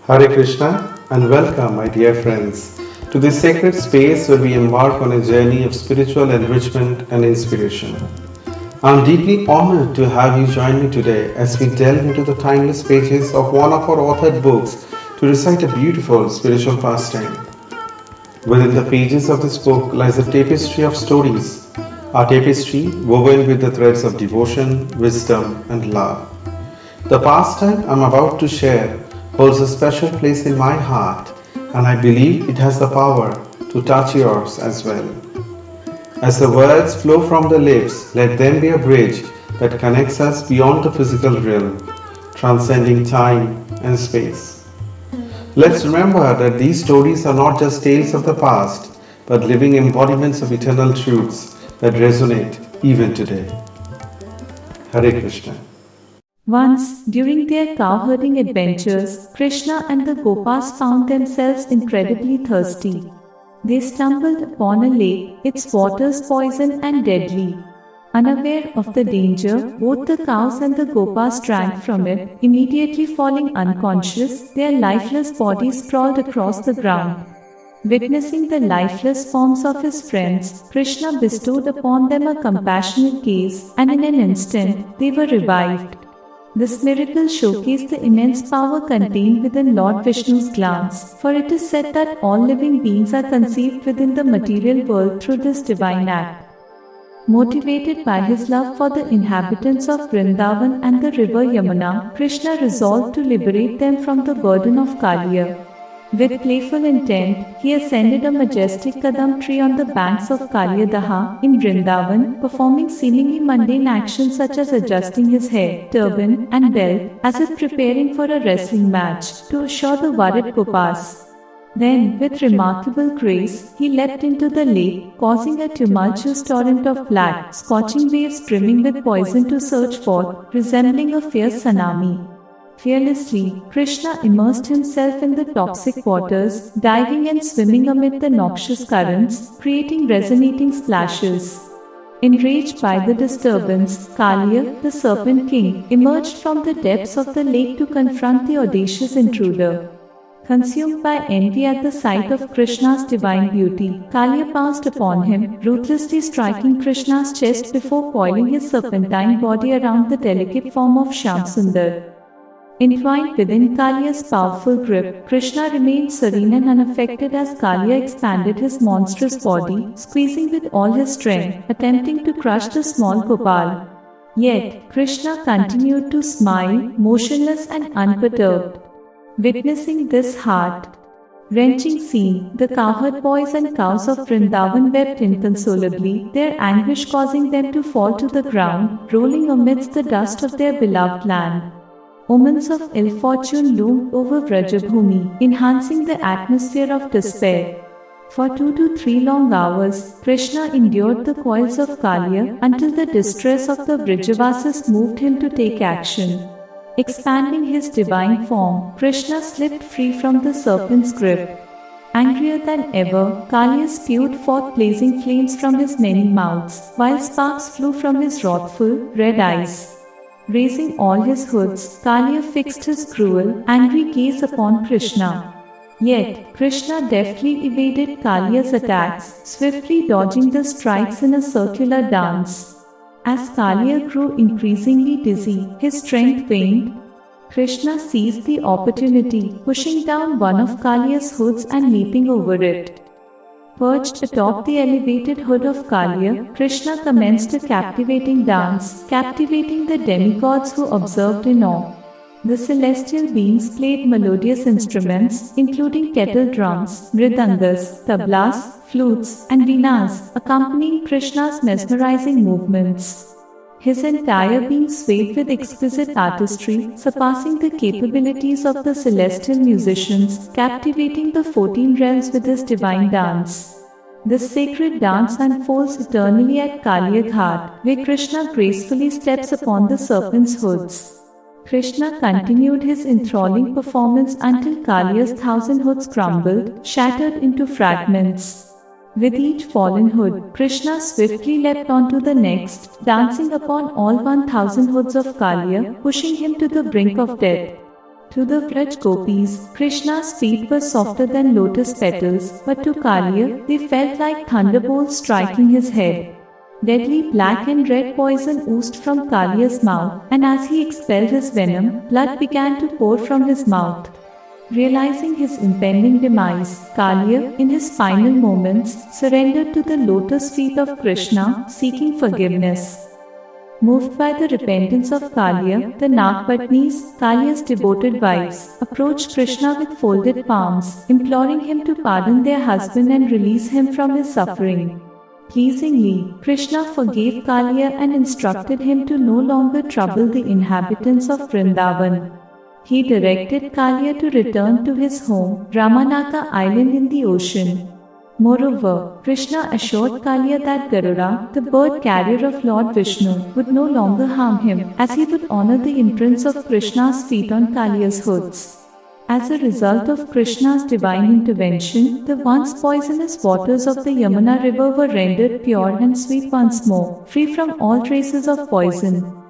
Hare Krishna and welcome, my dear friends, to this sacred space where we embark on a journey of spiritual enrichment and inspiration. I'm deeply honored to have you join me today as we delve into the timeless pages of one of our authored books to recite a beautiful spiritual pastime. Within the pages of this book lies a tapestry of stories, a tapestry woven with the threads of devotion, wisdom, and love. The pastime I'm about to share holds a special place in my heart, and I believe it has the power to touch yours as well. As the words flow from the lips, let them be a bridge that connects us beyond the physical realm, transcending time and space. Let's remember that these stories are not just tales of the past, but living embodiments of eternal truths that resonate even today. Hare Krishna. Once, during their cow-herding adventures, Krishna and the Gopas found themselves incredibly thirsty. They stumbled upon a lake, its waters poisoned and deadly. Unaware of the danger, both the cows and the Gopas drank from it, immediately falling unconscious, their lifeless bodies sprawled across the ground. Witnessing the lifeless forms of his friends, Krishna bestowed upon them a compassionate gaze, and in an instant, they were revived. This miracle showcased the immense power contained within Lord Vishnu's glance, for it is said that all living beings are conceived within the material world through this divine act. Motivated by his love for the inhabitants of Vrindavan and the river Yamuna, Krishna resolved to liberate them from the burden of Kaliya. With playful intent, he ascended a majestic kadam tree on the banks of Kaliya in Vrindavan, performing seemingly mundane actions such as adjusting his hair, turban, and belt, as if preparing for a wrestling match, to assure the worried Gopas. Then, with remarkable grace, he leapt into the lake, causing a tumultuous torrent of black, scorching waves brimming with poison to surge forth, resembling a fierce tsunami. Fearlessly, Krishna immersed himself in the toxic waters, diving and swimming amid the noxious currents, creating resonating splashes. Enraged by the disturbance, Kaliya, the Serpent King, emerged from the depths of the lake to confront the audacious intruder. Consumed by envy at the sight of Krishna's divine beauty, Kaliya pounced upon him, ruthlessly striking Krishna's chest before coiling his serpentine body around the delicate form of Shyamsundar. Entwined within Kaliya's powerful grip, Krishna remained serene and unaffected as Kaliya expanded his monstrous body, squeezing with all his strength, attempting to crush the small Gopal. Yet, Krishna continued to smile, motionless and unperturbed. Witnessing this heart-wrenching scene, the cowherd boys and cows of Vrindavan wept inconsolably, their anguish causing them to fall to the ground, rolling amidst the dust of their beloved land. Omens of ill fortune loomed over Vraja, enhancing the atmosphere of despair. For 2 to 3 long hours, Krishna endured the coils of Kaliya until the distress of the Vrijavasis moved him to take action. Expanding his divine form, Krishna slipped free from the serpent's grip. Angrier than ever, Kaliya spewed forth blazing flames from his many mouths, while sparks flew from his wrathful, red eyes. Raising all his hoods, Kaliya fixed his cruel, angry gaze upon Krishna. Yet, Krishna deftly evaded Kaliya's attacks, swiftly dodging the strikes in a circular dance. As Kaliya grew increasingly dizzy, his strength waned. Krishna seized the opportunity, pushing down one of Kaliya's hoods and leaping over it. Perched atop the elevated hood of Kaliya, Krishna commenced a captivating dance, captivating the demigods who observed in awe. The celestial beings played melodious instruments, including kettle drums, mridangas, tablas, flutes, and veenas, accompanying Krishna's mesmerizing movements. His entire being swayed with exquisite artistry, surpassing the capabilities of the celestial musicians, captivating the 14 realms with his divine dance. This sacred dance unfolds eternally at Kaliya Ghat, where Krishna gracefully steps upon the serpent's hoods. Krishna continued his enthralling performance until Kaliya's 1,000 hoods crumbled, shattered into fragments. With each fallen hood, Krishna swiftly leapt onto the next, dancing upon all 1,000 hoods of Kaliya, pushing him to the brink of death. To the Vraj gopis, Krishna's feet were softer than lotus petals, but to Kaliya, they felt like thunderbolts striking his head. Deadly black and red poison oozed from Kaliya's mouth, and as he expelled his venom, blood began to pour from his mouth. Realizing his impending demise, Kaliya, in his final moments, surrendered to the lotus feet of Krishna, seeking forgiveness. Moved by the repentance of Kaliya, the Nagpatnis, Kaliya's devoted wives, approached Krishna with folded palms, imploring him to pardon their husband and release him from his suffering. Pleasingly, Krishna forgave Kaliya and instructed him to no longer trouble the inhabitants of Vrindavan. He directed Kaliya to return to his home, Ramanaka Island in the ocean. Moreover, Krishna assured Kaliya that Garuda, the bird carrier of Lord Vishnu, would no longer harm him, as he would honor the imprints of Krishna's feet on Kaliya's hoods. As a result of Krishna's divine intervention, the once poisonous waters of the Yamuna river were rendered pure and sweet once more, free from all traces of poison.